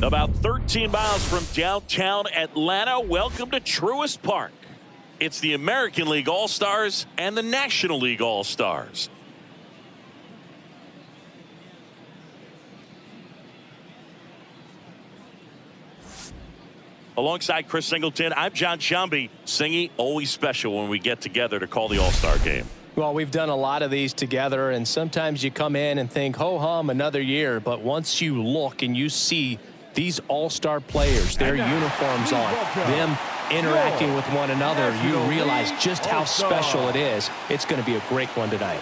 About 13 miles from downtown Atlanta, welcome to Truist Park. It's the American League All-Stars and the National League All-Stars. Alongside Chris Singleton, I'm John Shambi. Singy, always special when we get together to call the All-Star game. Well, we've done a lot of these together, and sometimes you come in and think, ho-hum, another year. But once you look and you see these all-star players, their uniforms on, them interacting with one another, you realize just how special it is. It's going to be a great one tonight.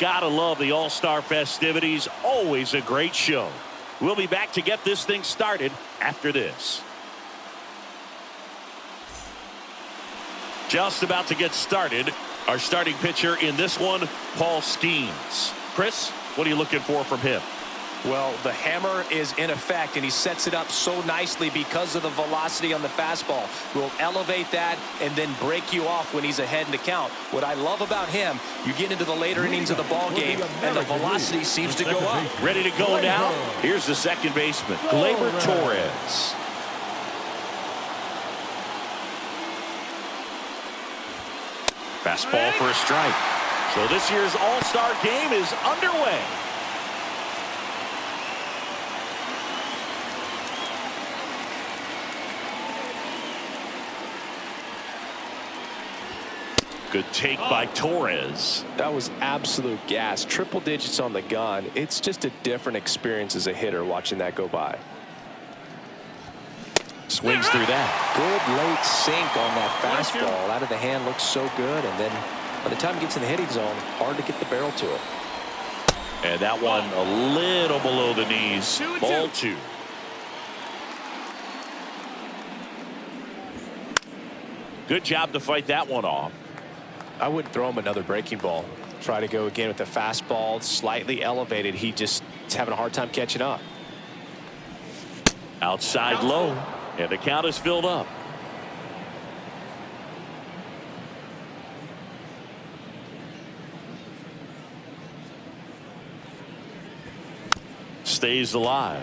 Gotta love the All-Star festivities. Always a great show. We'll be back to get this thing started after this. Just about to get started. Our starting pitcher in this one, Paul Skenes. Chris, what are you looking for from him? Well, the hammer is in effect, and he sets it up so nicely because of the velocity on the fastball. Will elevate that and then break you off when he's ahead in the count. What I love about him, you get into the later innings of the ball game, and the velocity seems to go up. Ready to go now? Here's the second baseman, Gleyber Torres. Fastball for a strike. So this year's All-Star game is underway. Good take by Torres. That was absolute gas. Triple digits on the gun. It's just a different experience as a hitter watching that go by. Swings through that. Good late sink on that fastball. Out of the hand looks so good, and then by the time it gets in the hitting zone, hard to get the barrel to it. And that one a little below the knees. Ball two. Good job to fight that one off. I wouldn't throw him another breaking ball. Try to go again with the fastball, slightly elevated. He just is having a hard time catching up. Outside low, and the count is filled up. Stays alive.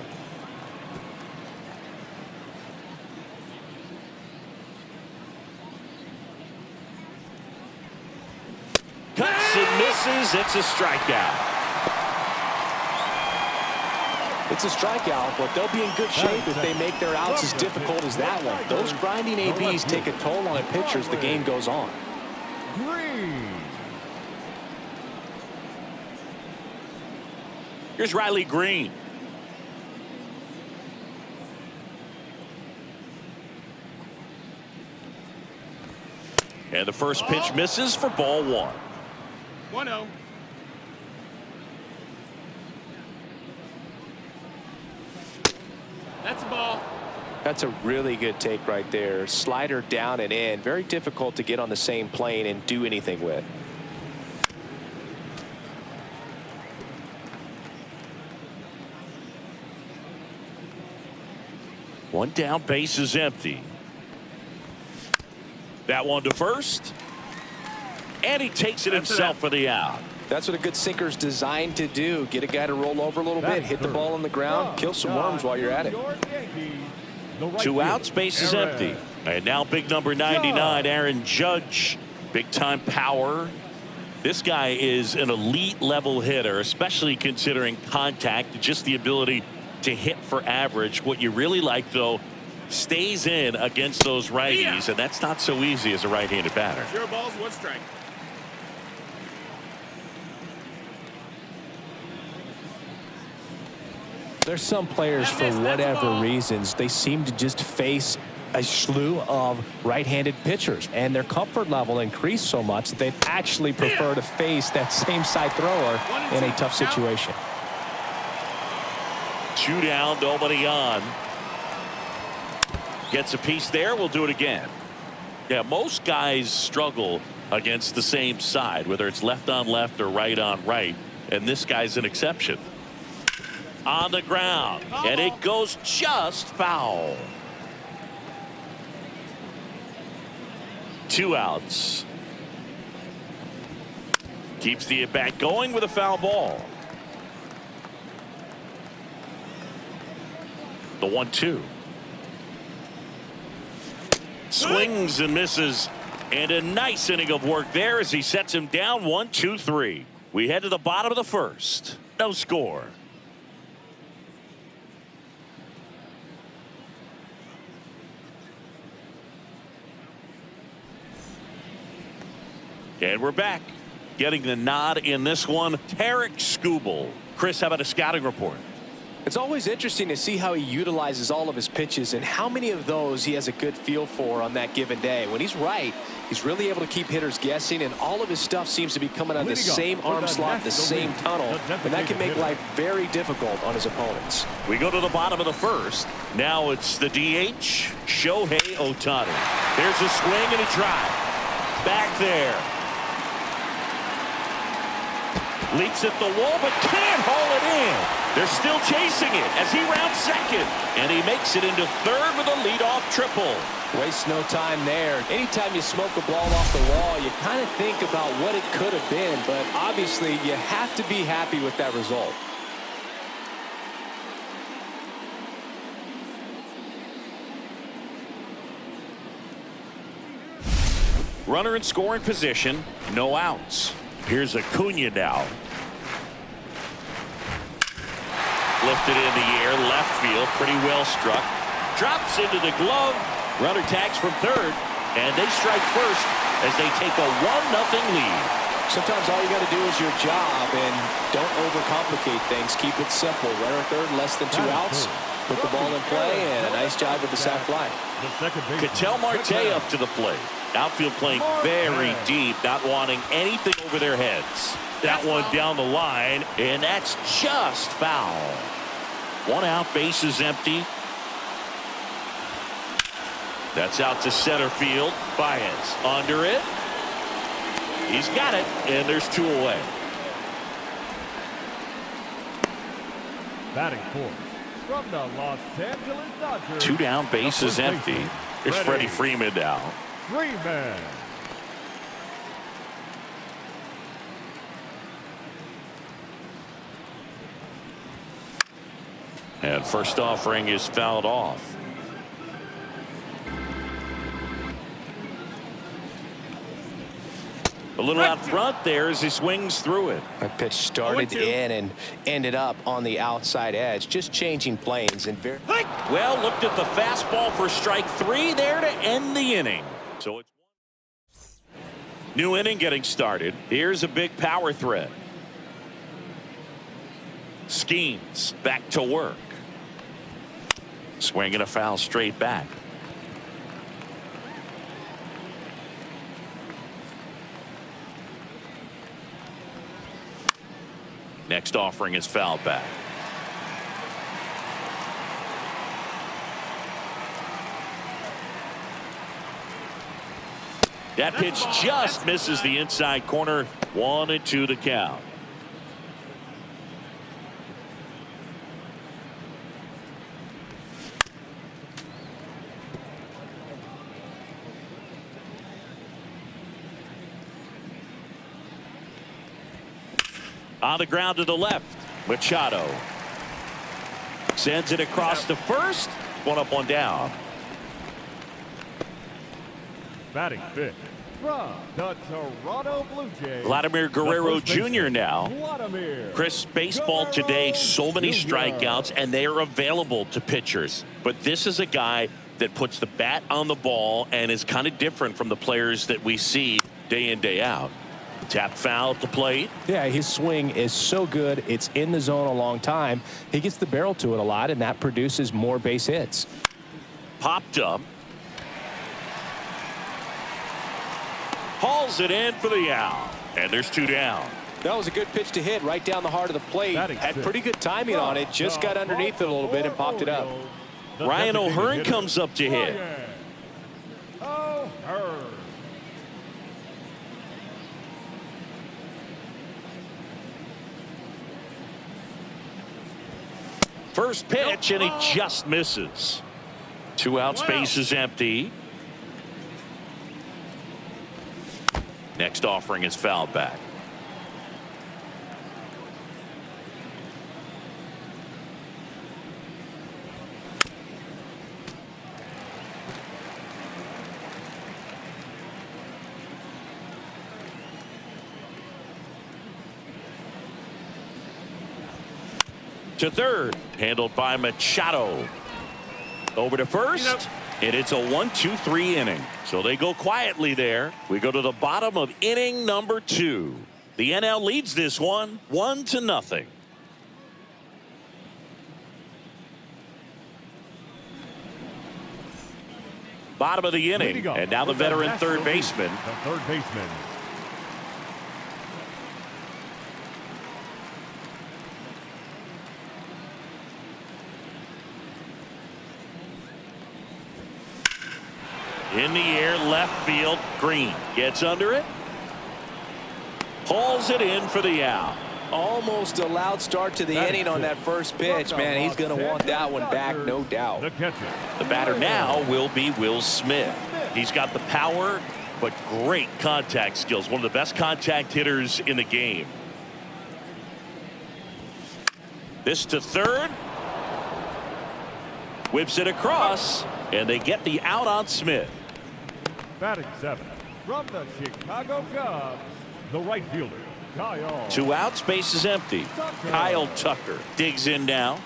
Cuts and misses. It's a strikeout. It's a strikeout, but they'll be in good shape if they make their outs as difficult as that one. Those grinding ABs take a toll on a pitcher as the game goes on. Here's Riley Green. And the first pitch misses for ball one. 1-0. That's a ball. That's a really good take right there. Slider down and in. Very difficult to get on the same plane and do anything with. One down, base is empty. That one to first. And he takes it himself for the out. That's what a good sinker is designed to do. Get a guy to roll over a little bit, hit the ball on the ground, kill some worms while you're at it. Two outs, base is empty. And now big number 99, Aaron Judge. Big time power. This guy is an elite level hitter, especially considering contact, just the ability to hit for average. What you really like, though, stays in against those righties, and that's not so easy as a right-handed batter. 0 balls, 1 strike. There's some players, for whatever reasons, they seem to just face a slew of right-handed pitchers, and their comfort level increased so much that they actually prefer to face that same side thrower in a tough situation. 2 down, nobody on. Gets a piece there. We'll do it again. Yeah, most guys struggle against the same side, whether it's left on left or right on right, and this guy's an exception. On the ground, and it goes just foul. 2 outs. Keeps the at-bat going with a foul ball. The 1-2. Swings and misses. And a nice inning of work there as he sets him down 1-2-3. We head to the bottom of the first. No score. And we're back. Getting the nod in this one, Tarik Skubal. Chris, how about a scouting report? It's always interesting to see how he utilizes all of his pitches and how many of those he has a good feel for on that given day. When he's right, he's really able to keep hitters guessing, and all of his stuff seems to be coming on the same arm slot, the same tunnel, and that can make life very difficult on his opponents. We go to the bottom of the first. Now it's the DH, Shohei Ohtani. There's a swing and a drive. Back there. Leaps at the wall, but can't haul it in. They're still chasing it as he rounds second. And he makes it into third with a leadoff triple. Waste no time there. Anytime you smoke a ball off the wall, you kind of think about what it could have been. But obviously, you have to be happy with that result. Runner in scoring position, no outs. Here's Acuna now. Lifted in the air, left field, pretty well struck. Drops into the glove. Runner tags from third, and they strike first as they take a 1-0 lead. Sometimes all you got to do is your job, and don't overcomplicate things. Keep it simple. Runner third, less than 2 outs. Put the ball in play, and a nice job with the sac fly. Ketel Marte up to the plate. Outfield playing very deep, not wanting anything over their heads. That one down the line, and that's just foul. 1 out, base is empty. That's out to center field. Baez under it. He's got it, and there's 2 away. Batting fourth from the Los Angeles Dodgers. 2 down, base is empty. Here's Freddie Freeman now. Freeman. And first offering is fouled off. A little out front there as he swings through it. That pitch started in and ended up on the outside edge, just changing planes. And well, looked at the fastball for strike 3 there to end the inning. So it's new inning getting started. Here's a big power threat. Skenes back to work. Swinging a foul straight back. Next offering is fouled back. That pitch just misses the inside corner. 1-2 the count. On the ground to the left, Machado sends it across to first. 1 up, 1 down. Batting fifth from the Toronto Blue Jays. Vladimir Guerrero Jr. now. Vladimir Chris, baseball today, so many strikeouts, and they are available to pitchers. But this is a guy that puts the bat on the ball and is kind of different from the players that we see day in, day out. Tap foul at the plate. Yeah, his swing is so good. It's in the zone a long time. He gets the barrel to it a lot, and that produces more base hits. Popped up. Hauls it in for the out. And there's 2 down. That was a good pitch to hit right down the heart of the plate. Had pretty good timing on it. Just got underneath it a little bit and popped it up. Ryan O'Hearn comes up to hit. O'Hearn. First pitch, and he just misses. 2 outs, base is empty. Next offering is fouled back. to third, handled by Machado. Over to first, and it's a 1-2-3 inning. So they go quietly there. We go to the bottom of inning number 2. The NL leads this one 1-0. Bottom of the inning, and now the veteran third baseman. The third baseman. In the air, left field, Green gets under it. Hauls it in for the out. Almost a loud start to the inning on that first pitch. Man, he's going to want that one back, no doubt. The batter now will be Will Smith. He's got the power, but great contact skills. One of the best contact hitters in the game. This to third. Whips it across, and they get the out on Smith. Batting 7 from the Chicago Cubs, the right fielder, Kyle. 2 outs, base is empty. Kyle Tucker digs in now.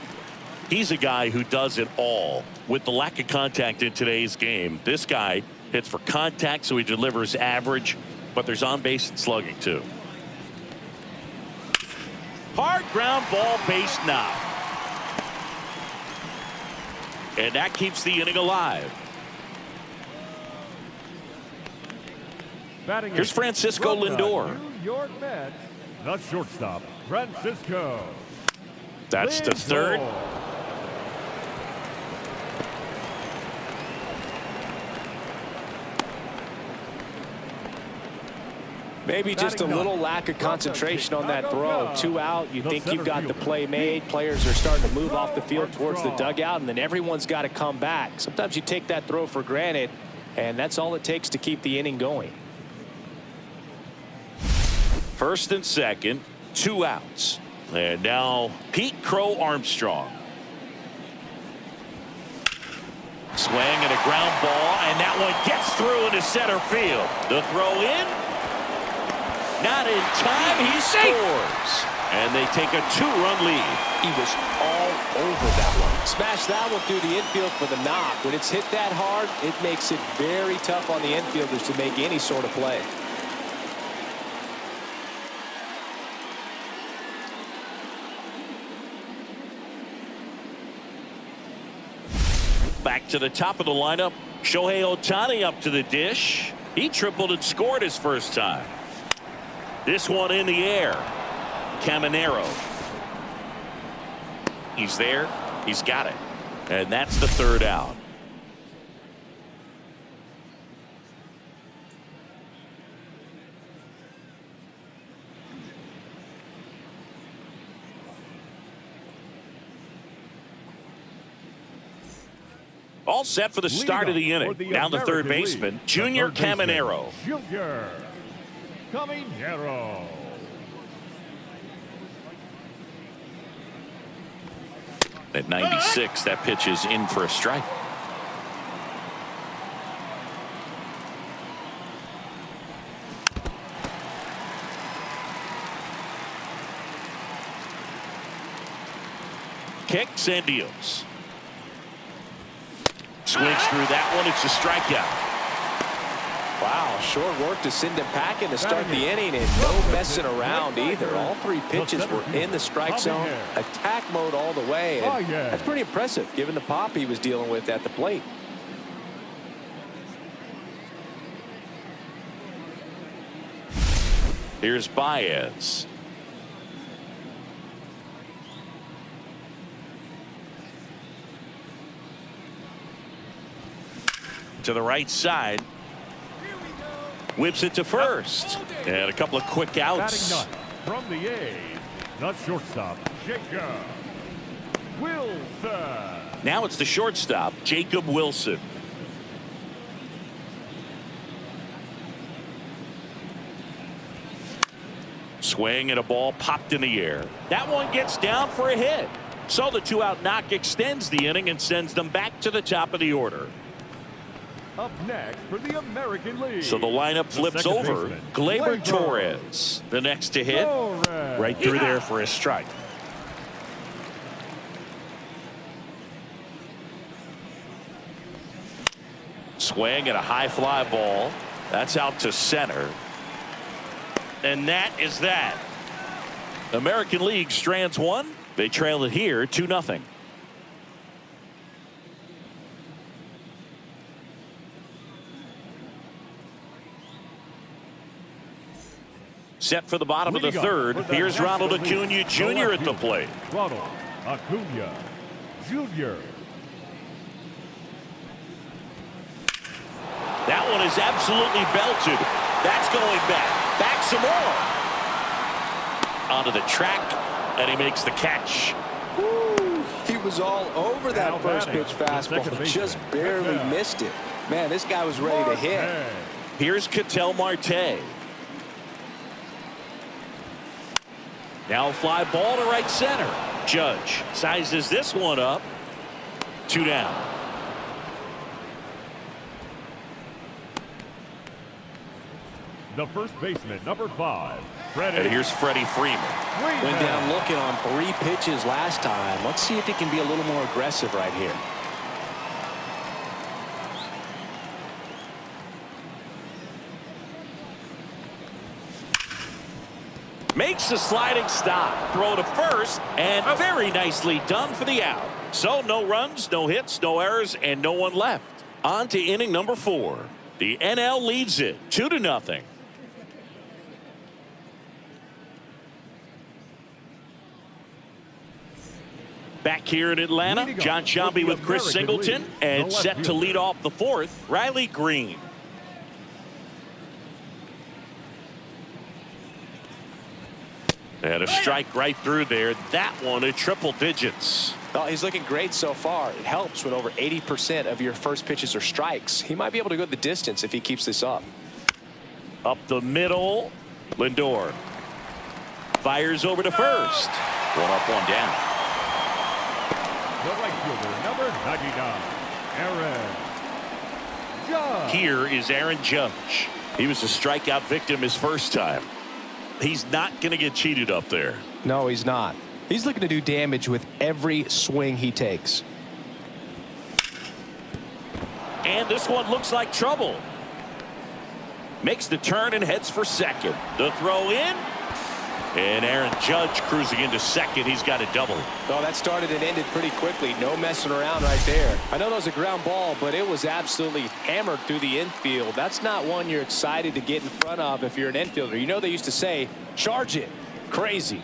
He's a guy who does it all. With the lack of contact in today's game, this guy hits for contact, so he delivers average, but there's on base and slugging too. Hard ground ball, base knock. And that keeps the inning alive. Here's Francisco Lindor. New York Mets, the shortstop, Francisco. That's to third. Maybe just a little lack of concentration on that throw. 2 out. You think you've got the play made. Players are starting to move off the field towards the dugout, and then everyone's got to come back. Sometimes you take that throw for granted, and that's all it takes to keep the inning going. First and second, 2 outs. And now Pete Crow Armstrong. Swing and a ground ball, and that one gets through into center field. The throw in. Not in time. He scores. And they take a 2-run lead. He was all over that one. Smash that one through the infield for the knock. When it's hit that hard, it makes it very tough on the infielders to make any sort of play. Back to the top of the lineup. Shohei Ohtani up to the dish. He tripled and scored his first time. This one in the air. Caminero. He's there. He's got it. And that's the third out. All set for the start of the inning. Down the third baseman, Junior Caminero. Junior Caminero. At 96, that pitch is in for a strike. Kicks and deals. Swings through that one. It's a strikeout. Wow, short work to send him packing to start the inning, and no messing around either. All 3 pitches were in the strike zone, attack mode all the way, and that's pretty impressive given the pop he was dealing with at the plate. Here's Baez. To the right side. Whips it to first. And a couple of quick outs. Batting 9 from the A's, the shortstop, Jacob Wilson. Now it's the shortstop, Jacob Wilson. Swing and a ball popped in the air. That one gets down for a hit. So the 2-out knock extends the inning and sends them back to the top of the order. Up next for the American League. So the lineup flips over. Gleyber Torres, the next to hit. Right through there for a strike. Swing and a high fly ball. That's out to center. And that is that. American League strands one. They trail it here 2-0. Set for the bottom of the third. Here's Ronald Acuna Jr. at the plate. Ronald Acuna Jr. That one is absolutely belted. That's going back. Back some more. Onto the track, and he makes the catch. Woo, he was all over that first pitch fastball. Just barely missed it. Man, this guy was ready to hit. Here's Ketel Marte. Now fly ball to right center. Judge sizes this one up. 2 down. The first baseman, number 5, Freddie. And here's Freddie Freeman. Went down looking on 3 pitches last time. Let's see if he can be a little more aggressive right here. Makes a sliding stop. Throw to first, and very nicely done for the out. So no runs, no hits, no errors, and no one left. On to inning number 4. The NL leads it 2-0. Back here in Atlanta, John Shelby with Chris Singleton, and set to lead off the 4th, Riley Green. And a strike right through there. That one at triple digits. Well, he's looking great so far. It helps when over 80% of your first pitches are strikes. He might be able to go the distance if he keeps this up. Up the middle, Lindor fires over to first. 1 up, 1 down. The right fielder, number 99, Aaron Judge. Here is Aaron Judge. He was a strikeout victim his first time. He's not going to get cheated up there. No, he's not. He's looking to do damage with every swing he takes. And this one looks like trouble. Makes the turn and heads for second. The throw in. And Aaron Judge cruising into second. He's got a double. Well, that started and ended pretty quickly. No messing around right there. I know that was a ground ball, but it was absolutely hammered through the infield. That's not one you're excited to get in front of if you're an infielder. You know they used to say, charge it. Crazy.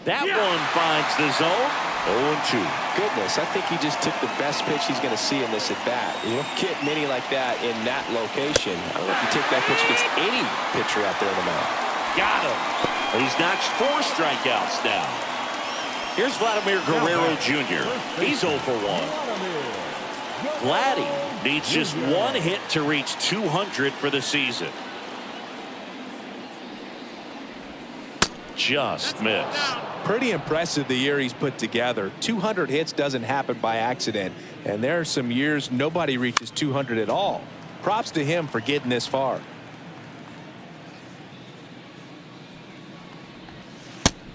That one finds the zone. 0-2. Goodness, I think he just took the best pitch he's going to see in this at bat. You don't get many like that in that location. I don't know if you take that pitch against any pitcher out there in the mound. Got him. He's notched 4 strikeouts now. Here's Vladimir Guerrero Jr. He's 0 for 1. Vladdy needs just 1 hit to reach 200 for the season. Just missed. Pretty impressive the year he's put together. 200 hits doesn't happen by accident, and there are some years nobody reaches 200 at all. Props to him for getting this far.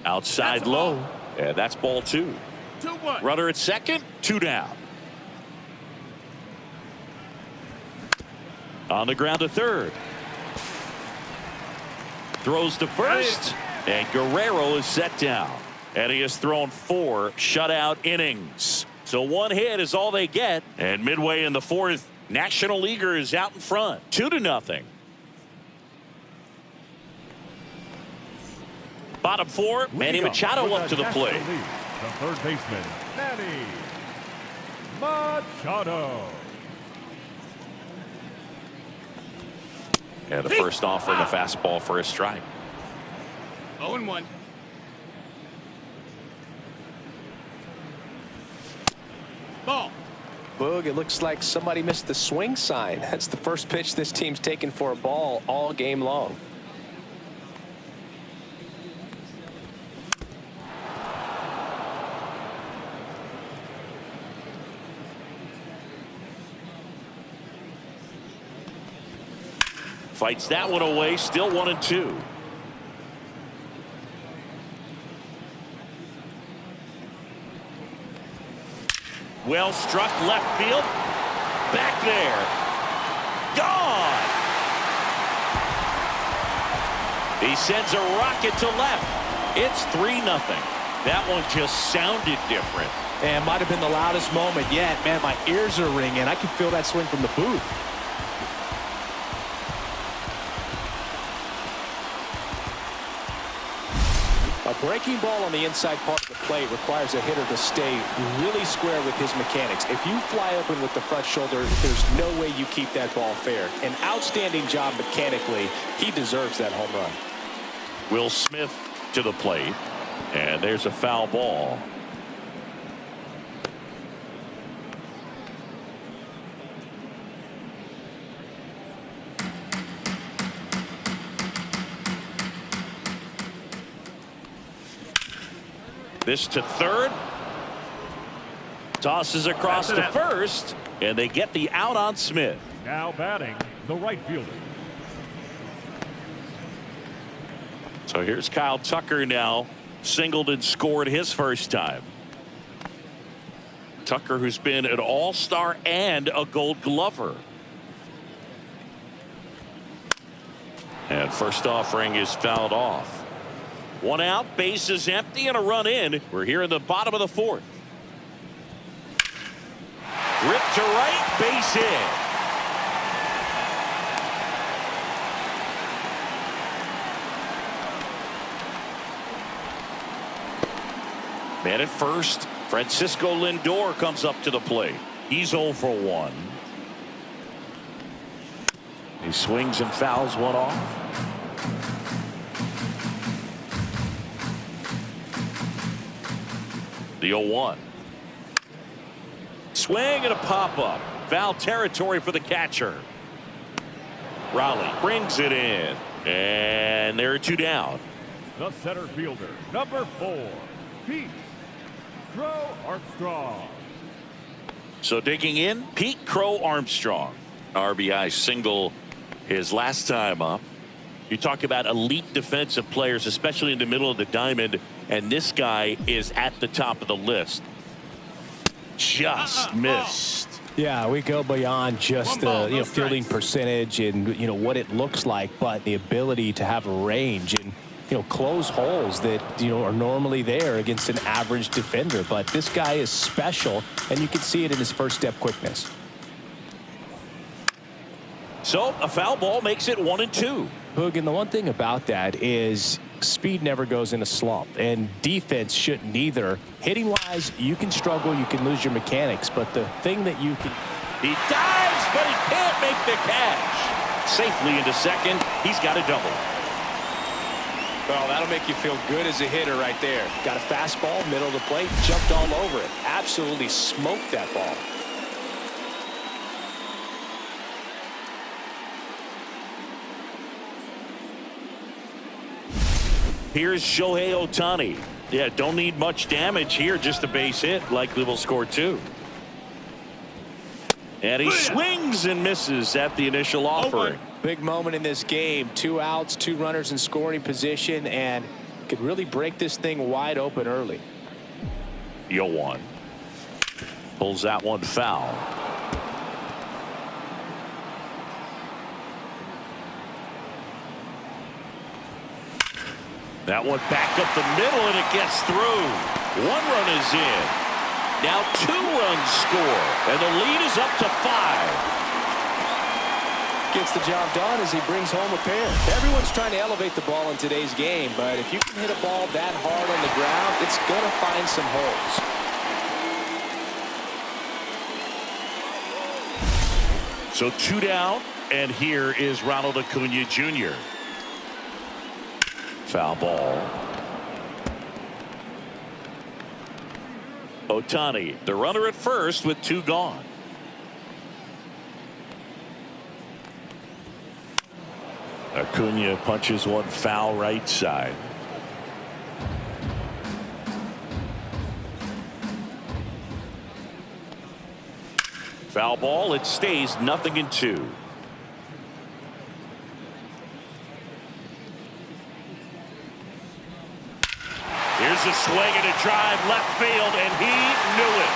Outside low. Yeah, that's ball 2. 2-1. Runner at second, 2 down. On the ground to third. Throws to first. And Guerrero is set down. And he has thrown 4 shutout innings. So 1 hit is all they get. And midway in the 4th, National Leaguer is out in front. 2-0. Bottom 4, Manny Machado up to the plate. The third baseman, Manny Machado. And the first offering a fastball for a strike. 0-1. Ball. Boog, it looks like somebody missed the swing sign. That's the first pitch this team's taken for a ball all game long. Fights that one away, still 1-2. Well struck left field. Back there. Gone. He sends a rocket to left. It's 3-0. That one just sounded different. And might have been the loudest moment yet. Man, my ears are ringing. I can feel that swing from the booth. A breaking ball on the inside part of the plate requires a hitter to stay really square with his mechanics. If you fly open with the front shoulder, there's no way you keep that ball fair. An outstanding job mechanically. He deserves that home run. Will Smith to the plate, and there's a foul ball. This to third. Tosses across to first, and they get the out on Smith. Now batting, the right fielder. So here's Kyle Tucker now, singled and scored his first time. Tucker, who's been an all-star and a Gold Glover. And first offering is fouled off. One out, bases empty, and a run in. We're here in the bottom of the fourth. Rip to right, base hit. Man at first, Francisco Lindor comes up to the plate. He's 0 for 1. He swings and fouls one off. The 0-1. Swing and a pop-up. Foul territory for the catcher. Raleigh brings it in. And there are 2 down. The center fielder, number 4, Pete Crow Armstrong. So digging in, Pete Crow Armstrong. RBI single his last time up. You talk about elite defensive players, especially in the middle of the diamond, and this guy is at the top of the list. Just missed. Yeah, we go beyond just the fielding percentage and what it looks like, but the ability to have a range and close holes that are normally there against an average defender. But this guy is special, and you can see it in his first step quickness. So a foul ball makes it 1-2. Hoog, and the one thing about that is speed never goes in a slump, and defense shouldn't either. Hitting wise, you can struggle, you can lose your mechanics, but the thing that you can... He dives, but he can't make the catch. Safely into second. He's got a double. Well, that'll make you feel good as a hitter right there. Got a fastball, middle of the plate, jumped all over it. Absolutely smoked that ball. Here's Shohei Ohtani. Yeah, don't need much damage here, just a base hit. Likely will score 2. And he swings and misses at the initial offering. Big moment in this game. 2 outs, 2 runners in scoring position, and could really break this thing wide open early. 0-1. Pulls that one foul. That one back up the middle, and it gets through. 1 run is in. Now 2 runs score, and the lead is up to 5. Gets the job done as he brings home a pair. Everyone's trying to elevate the ball in today's game, but if you can hit a ball that hard on the ground, it's going to find some holes. So 2 down, and here is Ronald Acuna Jr. Foul ball. Ohtani, the runner at first with 2 gone. Acuna punches one foul right side. Foul ball. It stays 0-2. Here's a swing and a drive left field, and he knew it.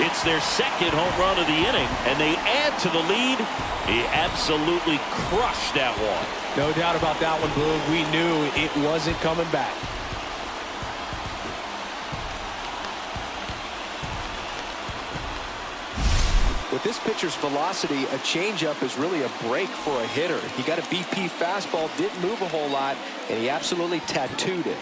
It's their second home run of the inning, and they add to the lead. He absolutely crushed that one. No doubt about that one, Boog. We knew it wasn't coming back. With this pitcher's velocity, a changeup is really a break for a hitter. He got a BP fastball, didn't move a whole lot, and he absolutely tattooed it.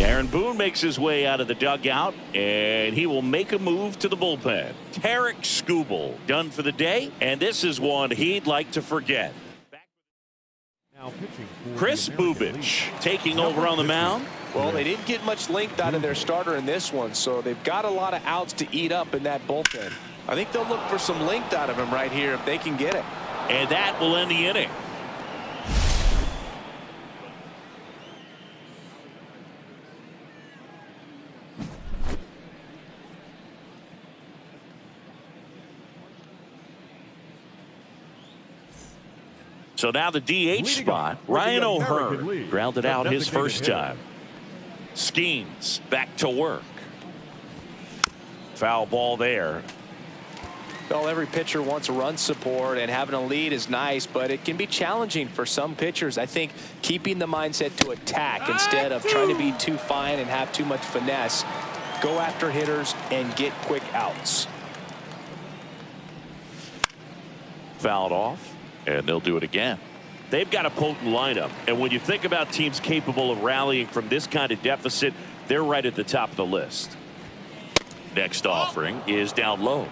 Aaron Boone makes his way out of the dugout, and he will make a move to the bullpen. Tarik Skubal done for the day, and this is one he'd like to forget. Chris Bubich taking over on the mound. Well, they didn't get much length out of their starter in this one, so they've got a lot of outs to eat up in that bullpen. I think they'll look for some length out of him right here if they can get it. And that will end the inning. So now the DH spot, Ryan O'Hearn grounded out his first time. Skenes back to work. Foul ball there. Well, every pitcher wants run support, and having a lead is nice, but it can be challenging for some pitchers. I think keeping the mindset to attack instead of trying to be too fine and have too much finesse. Go after hitters and get quick outs. Fouled off. And they'll do it again. They've got a potent lineup. And when you think about teams capable of rallying from this kind of deficit, they're right at the top of the list. Next offering is down low.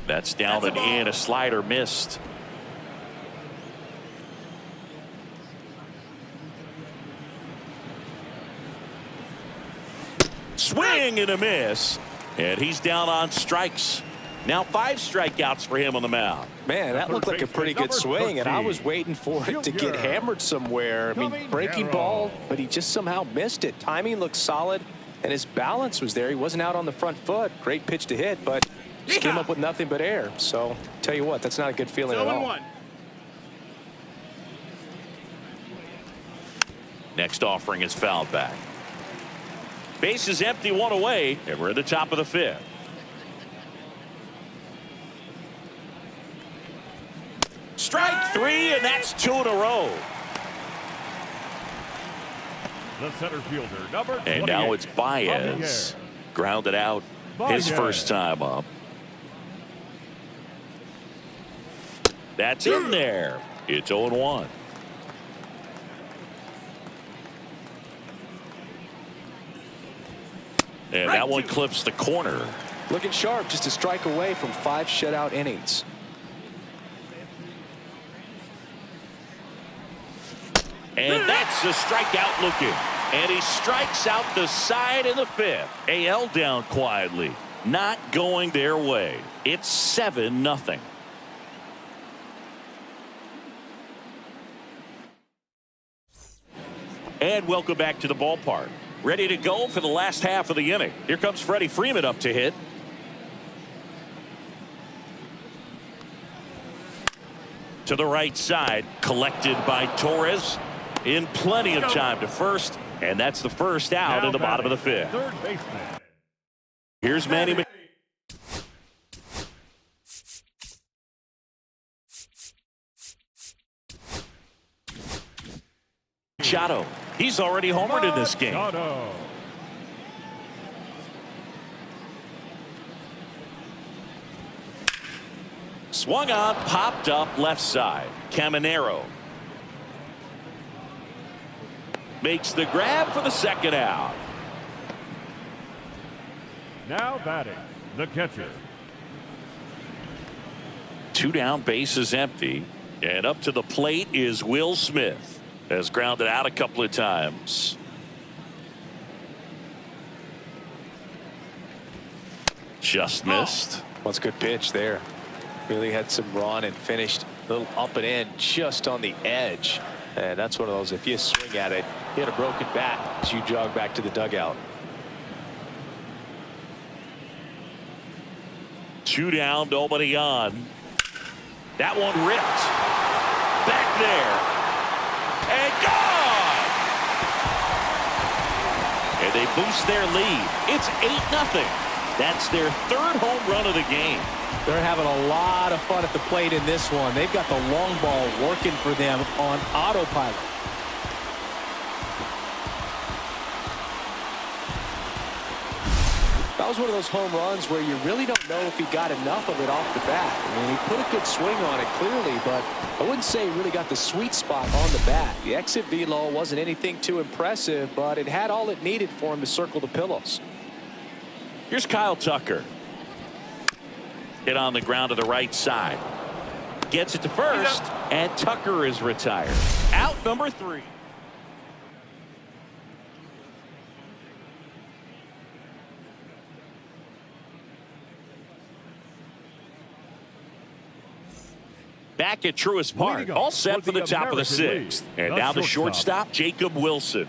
That's down and in. A slider missed. Swing and a miss. And he's down on strikes. Now 5 strikeouts for him on the mound. Man, that looked like a pretty good swing, and I was waiting for it to get hammered somewhere. I mean, breaking ball, but he just somehow missed it. Timing looked solid, and his balance was there. He wasn't out on the front foot. Great pitch to hit, but just came up with nothing but air. So, tell you what, that's not a good feeling at all. Next offering is fouled back. Base is empty, 1 away, and we're at the top of the 5th. Strike 3, and that's 2 in a row. The center fielder, number 28. And now it's Baez. Grounded out his first time up. That's in there. It's 0-1. And that one clips the corner. Looking sharp, just a strike away from 5 shutout innings. And that's a strikeout looking. And he strikes out the side in the 5th. AL down quietly. Not going their way. It's 7-0. And welcome back to the ballpark. Ready to go for the last half of the inning. Here comes Freddie Freeman up to hit. To the right side, collected by Torres. In plenty of time to first, and that's the first out in the bottom of the 5th. Third baseman. Here's Manny Machado. He's already homered in this game. Swung on, popped up left side. Caminero makes the grab for the second out. Now batting, the catcher. 2 down, base is empty. And up to the plate is Will Smith. Has grounded out a couple of times. Just missed. What's a good pitch there. Really had some run and finished a little up and in just on the edge. And that's one of those, if you swing at it, hit a broken bat as you jog back to the dugout. 2 down, nobody on. That one ripped. Back there. And gone! And they boost their lead. It's 8-0. That's their 3rd home run of the game. They're having a lot of fun at the plate in this one. They've got the long ball working for them on autopilot. That was one of those home runs where you really don't know if he got enough of it off the bat. I mean, he put a good swing on it clearly, but I wouldn't say he really got the sweet spot on the bat. The exit velo wasn't anything too impressive, but it had all it needed for him to circle the pillows. Here's Kyle Tucker. Hit on the ground to the right side. Gets it to first, and Tucker is retired. Out number 3. Back at Truist Park, all set for the top of the 6th. And now the shortstop, Jacob Wilson.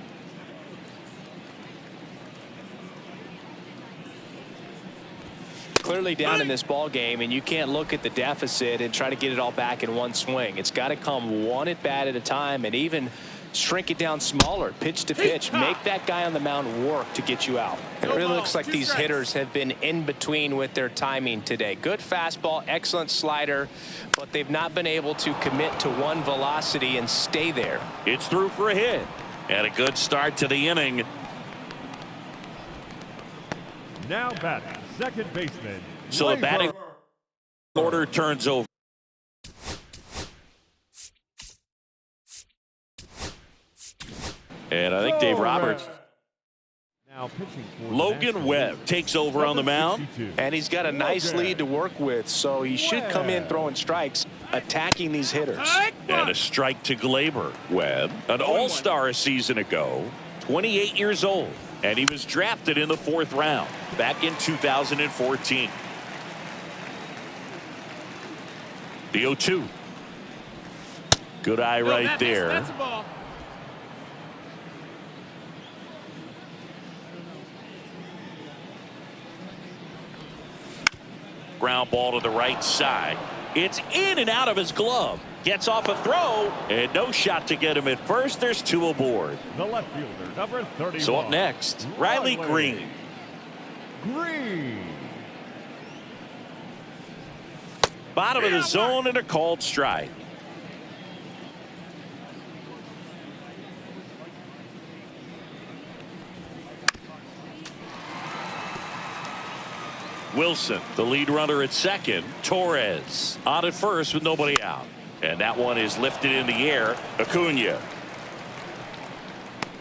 Clearly down in this ball game, and you can't look at the deficit and try to get it all back in one swing. It's got to come one at bat at a time, and even shrink it down smaller, pitch to pitch. Make that guy on the mound work to get you out. It really looks like these hitters have been in between with their timing today. Good fastball, excellent slider, but they've not been able to commit to one velocity and stay there. It's through for a hit, and a good start to the inning. Now batting, second baseman. So the batting order turns over. And I think Dave Roberts. Now pitching for Logan Webb takes over on the mound. And he's got a nice lead to work with, so he should come in throwing strikes, attacking these hitters. And a strike to Glaber. Webb, an all-star a season ago, 28 years old, and he was drafted in the 4th round back in 2014. The 0-2. Good eye right there. That's a ball. Ground ball to the right side. It's in and out of his glove. Gets off a throw, and no shot to get him at first. There's 2 aboard. The left fielder, number 31. So up next, Riley Green. Bottom of the zone and a called strike. Wilson, the lead runner at second. Torres on at first with nobody out. And that one is lifted in the air. Acuna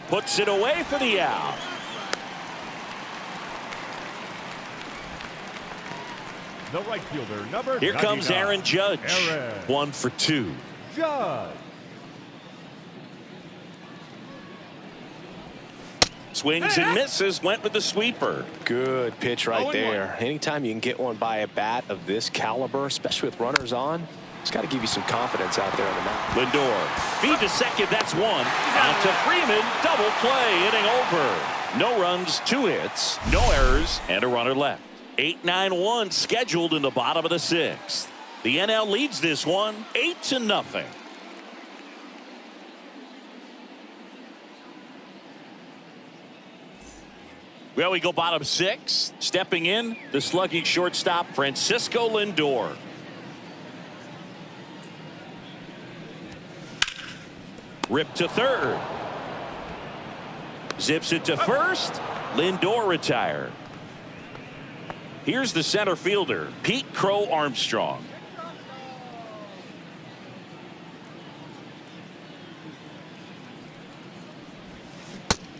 puts it away for the out. The right fielder, number Here comes 99. Aaron Judge. 1 for 2. Judge. Swings and misses, went with the sweeper. Good pitch right there. Anytime you can get one by a bat of this caliber, especially with runners on, it's got to give you some confidence out there on the mound. Lindor, feed to second, that's 1. On to Freeman, double play, inning over. No runs, 2 hits, no errors, and a runner left. 8-9-1 scheduled in the bottom of the 6th. The NL leads this one 8-0. Well, we go bottom 6. Stepping in, the slugging shortstop, Francisco Lindor. Rip to third. Zips it to first. Lindor retired. Here's the center fielder, Pete Crow Armstrong.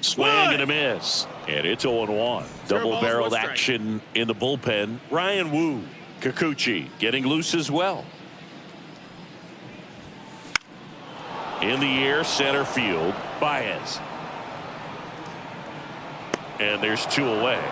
Swing and a miss. And it's 0-1. Double-barreled action in the bullpen. Ryan Wu. Kikuchi getting loose as well. In the air, center field. Baez. And there's 2 away.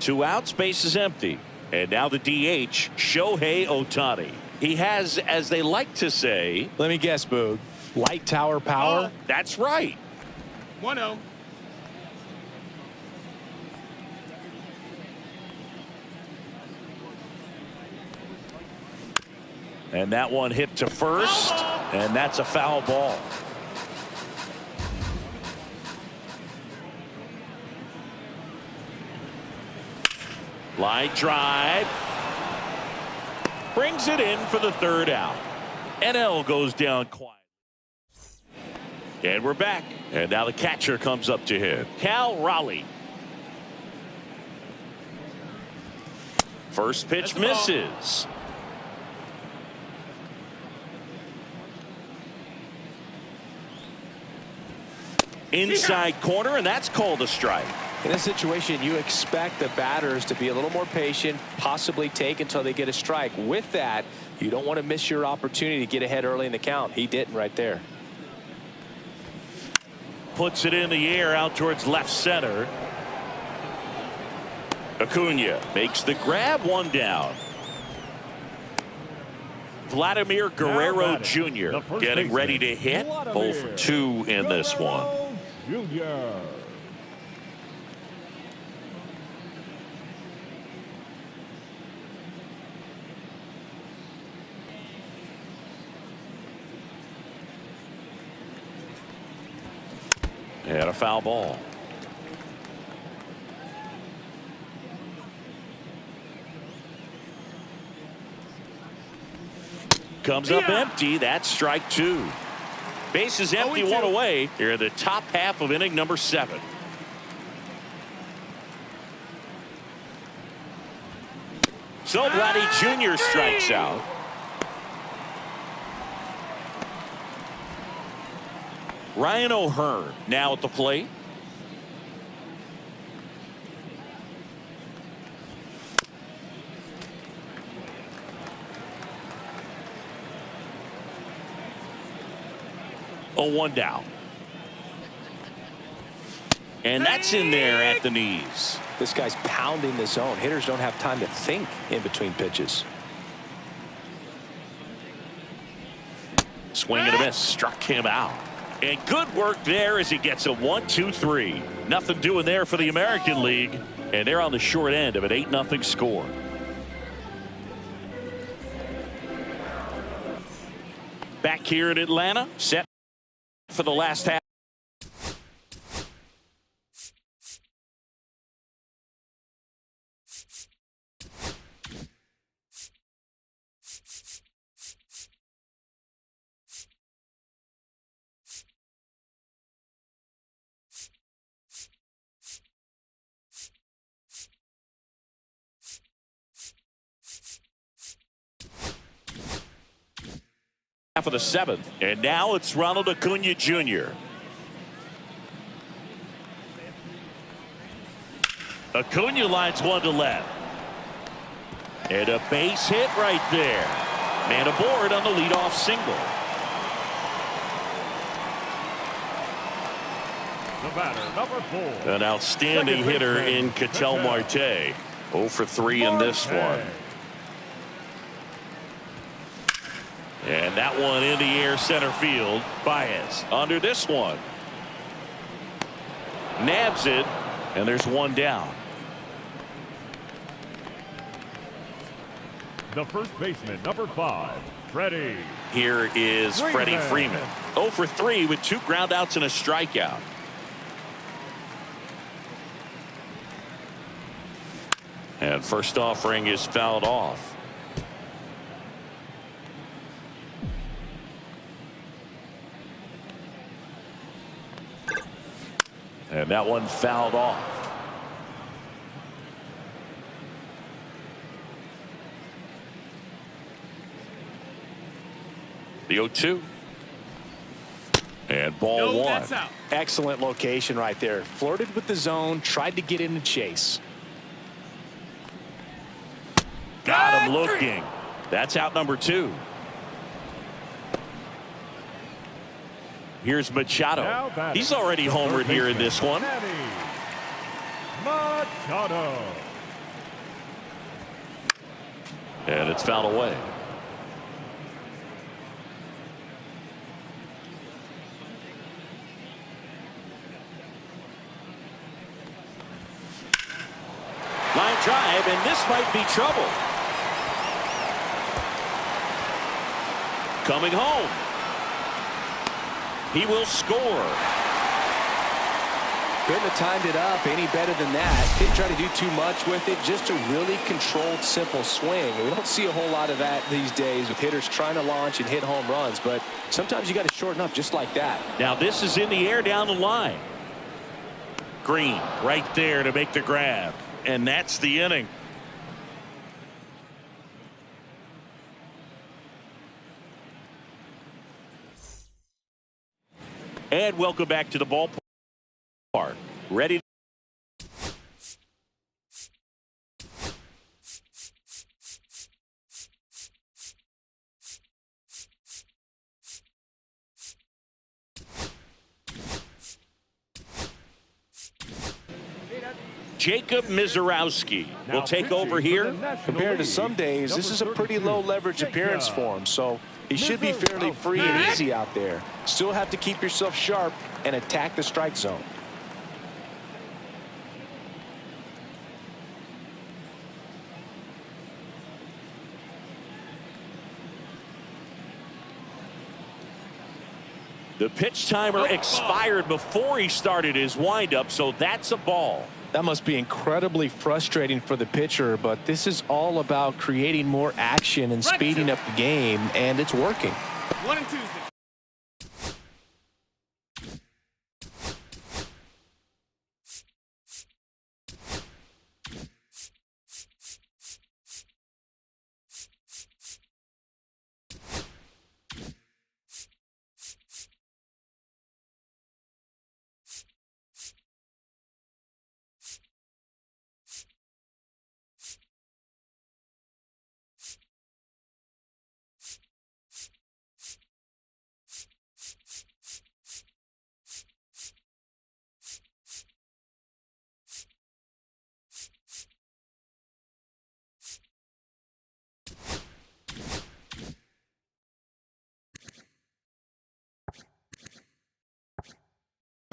2 outs, base is empty. And now the DH, Shohei Ohtani. He has, as they like to say. Let me guess, Boog. Light tower power? That's right. 1-0. And that one hit to first, and that's a foul ball. Line drive. Brings it in for the third out. NL goes down quiet. And we're back. And now the catcher comes up to hit. Cal Raleigh. First pitch misses. Inside corner, and that's called a strike. In this situation, you expect the batters to be a little more patient, possibly take until they get a strike. With that, you don't want to miss your opportunity to get ahead early in the count. He didn't right there. Puts it in the air out towards left center. Acuna makes the grab, one down. Vladimir Guerrero Jr. getting ready to hit. 0 for 2 in this one. Jr. And a foul ball. Comes up empty. That's strike 2. Bases empty, 1 away here in the top half of inning number 7. So Vladdy Jr. strikes out. Ryan O'Hearn now at the plate. Oh, 1 down. And that's in there at the knees. This guy's pounding the zone. Hitters don't have time to think in between pitches. Swing and a miss. Struck him out. And good work there as he gets a 1-2-3. Nothing doing there for the American League. And they're on the short end of an 8-0 score. Back here in Atlanta, set for the last half. Half of the 7th, and now it's Ronald Acuna Jr. Acuna lines one to left, and a base hit right there. Man aboard on the leadoff single. The batter, number 4. An outstanding hitter in Ketel Marte. 0 for 3 in this one. And that one in the air center field. Baez under this one. Nabs it, and there's 1 down. The first baseman, number 5, Freddie. Here is Freddie Freeman. 0 for 3 with 2 groundouts and a strikeout. And first offering is fouled off. And that one fouled off. The 0-2. And ball 1. That's out. Excellent location right there. Flirted with the zone, tried to get in the chase. Got him looking. That's out number 2. Here's Machado. He's already homered here in this one. Machado. And it's fouled away. Line drive, and this might be trouble. Coming home. He will score. Couldn't have timed it up any better than that. Didn't try to do too much with it. Just a really controlled, simple swing. We don't see a whole lot of that these days with hitters trying to launch and hit home runs. But sometimes you got to shorten up just like that. Now this is in the air down the line. Green right there to make the grab. And that's the inning. And welcome back to the ballpark. Ready. Jacob Mizorowski will take over here. Compared to some days, this is a pretty low leverage appearance for him, so he should be fairly free and easy out there. Still have to keep yourself sharp and attack the strike zone. The pitch timer expired before he started his windup, so that's a ball. That must be incredibly frustrating for the pitcher, but this is all about creating more action and speeding up the game, and it's working. 1-2.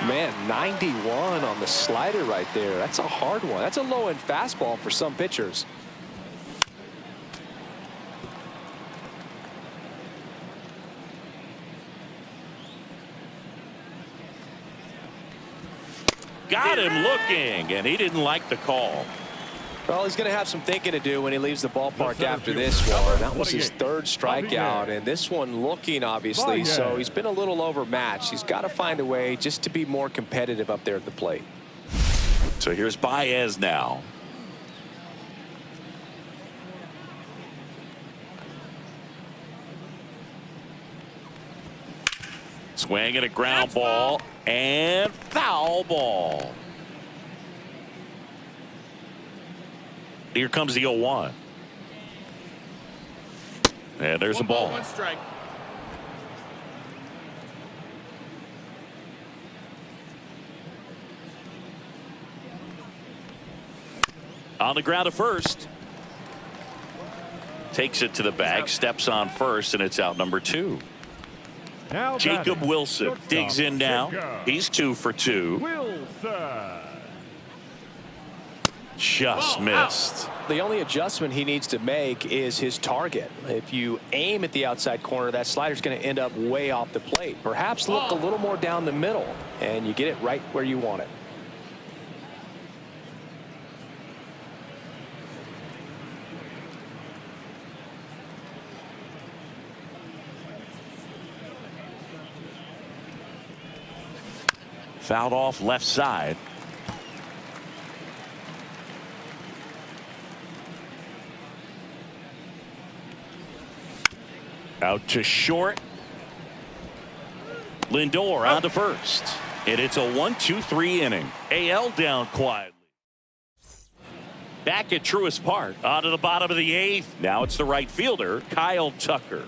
Man, 91 on the slider right there. That's a hard one. That's a low-end fastball for some pitchers. Got him looking, and he didn't like the call. Well, he's going to have some thinking to do when he leaves the ballpark after this one. That was his third strikeout, and this one looking, obviously, so he's been a little overmatched. He's got to find a way just to be more competitive up there at the plate. So here's Baez now. Swing and a ground ball, and foul ball. Here comes the 0-1. And there's a ball. 1 strike. On the ground to first. Takes it to the bag, steps on first, and it's out number 2. Now Jacob Wilson digs in now. He's 2 for 2. Wilson. Just missed. The only adjustment he needs to make is his target. If you aim at the outside corner, that slider's going to end up way off the plate. Perhaps look a little more down the middle, and you get it right where you want it. Fouled off left side. Out to short. Lindor on to first. And it's a 1-2-3 inning. AL down quietly. Back at Truist Park. On to the bottom of the 8th. Now it's the right fielder, Kyle Tucker.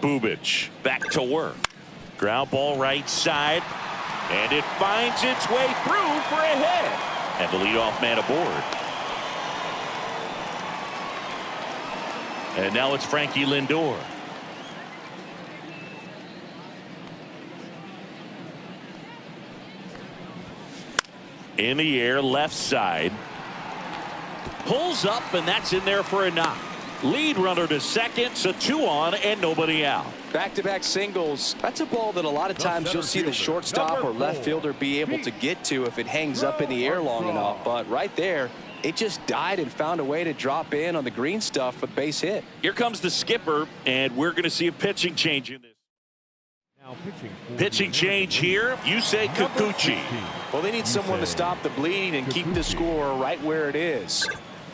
Bubic back to work. Ground ball right side. And it finds its way through for a hit. And the leadoff man aboard. And now it's Frankie Lindor. In the air, left side. Pulls up, and that's in there for a knock. Lead runner to second, so 2 on and nobody out. Back-to-back singles. That's a ball that a lot of times you'll see the shortstop or left fielder be able to get to if it hangs up in the air long enough. But right there, it just died and found a way to drop in on the green stuff with base hit. Here comes the skipper, and we're going to see a pitching change in this. Now Pitching change here, Yusei Kikuchi. Well, they need someone to stop the bleeding and keep the score right where it is.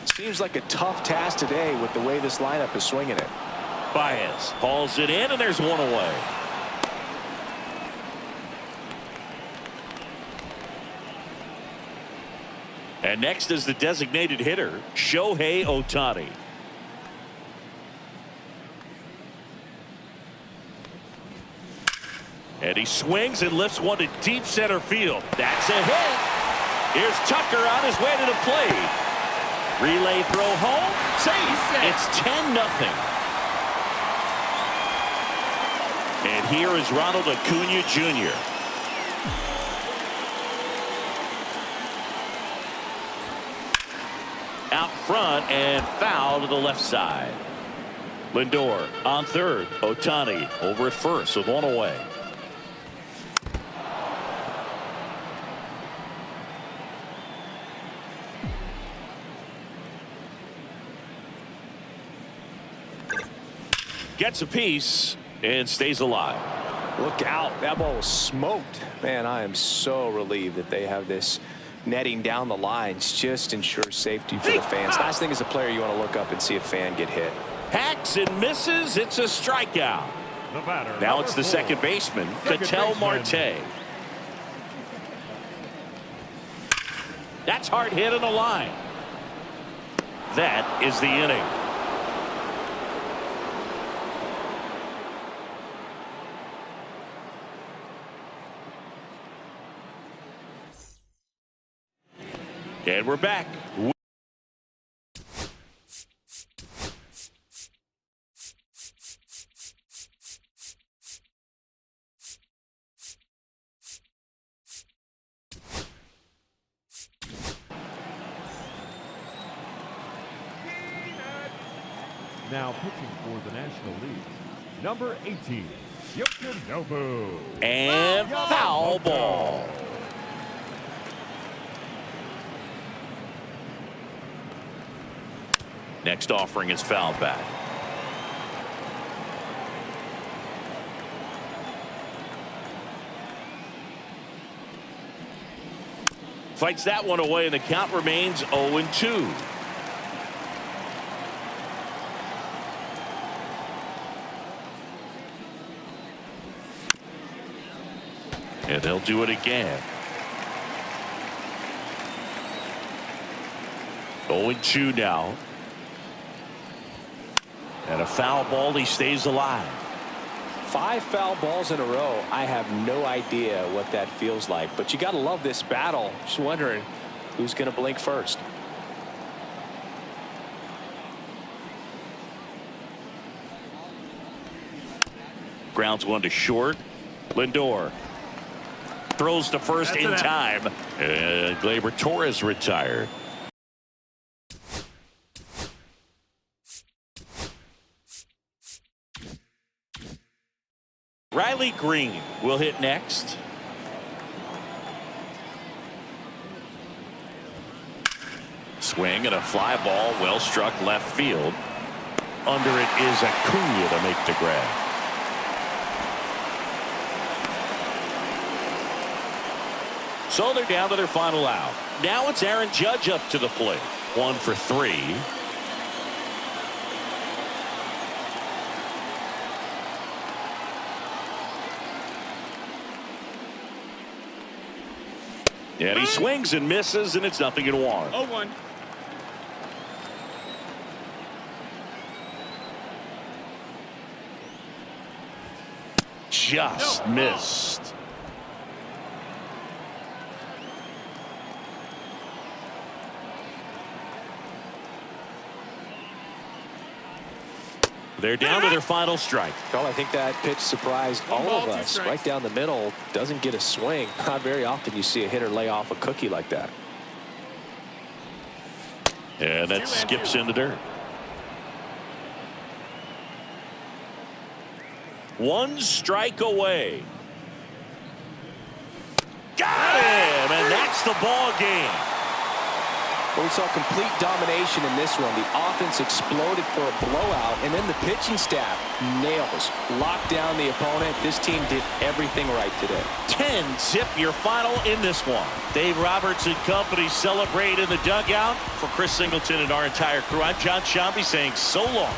Seems like a tough task today with the way this lineup is swinging it. Baez hauls it in, and there's 1 away. And next is the designated hitter, Shohei Ohtani. And he swings and lifts one to deep center field. That's a hit. Here's Tucker on his way to the plate. Relay throw home. Safe. It's 10-0. And here is Ronald Acuna Jr. Out front and foul to the left side. Lindor on third. Ohtani over at first with 1 away. Gets a piece and stays alive. Look out. That ball was smoked. Man, I am so relieved that they have this netting down the lines. Just ensures safety for the fans. Last thing as a player, you want to look up and see a fan get hit. Hacks and misses. It's a strikeout. Now it's the second baseman, Ketel Marte. That's hard hit on the line. That is the inning. And we're back. Now pitching for the National League, number 18, Yoshinobu. And foul ball. Next offering is fouled back. Fights that one away, and the count remains 0-2. And they'll do it again. 0-2 now. And a foul ball, he stays alive. 5 foul balls in a row. I have no idea what that feels like, but you got to love this battle. Just wondering who's going to blink first. Grounds one to short. Lindor throws to first in time. And Gleyber Torres retired. Riley Green will hit next. Swing and a fly ball, well struck left field. Under it is Acuna to make the grab. So they're down to their final out. Now it's Aaron Judge up to the plate. 1 for 3. And he swings and misses, and it's 0-1. 0-1. Just missed. They're down to their final strike. Well, I think that pitch surprised all of us. Right down the middle, doesn't get a swing. Not very often you see a hitter lay off a cookie like that. And that skips in the dirt. One strike away. Got him, and that's the ball game. Well, we saw complete domination in this one. The offense exploded for a blowout, and then the pitching staff nails, locked down the opponent. This team did everything right today. 10-zip your final in this one. Dave Roberts and company celebrate in the dugout. For Chris Singleton and our entire crew, I'm John Shambi saying so long.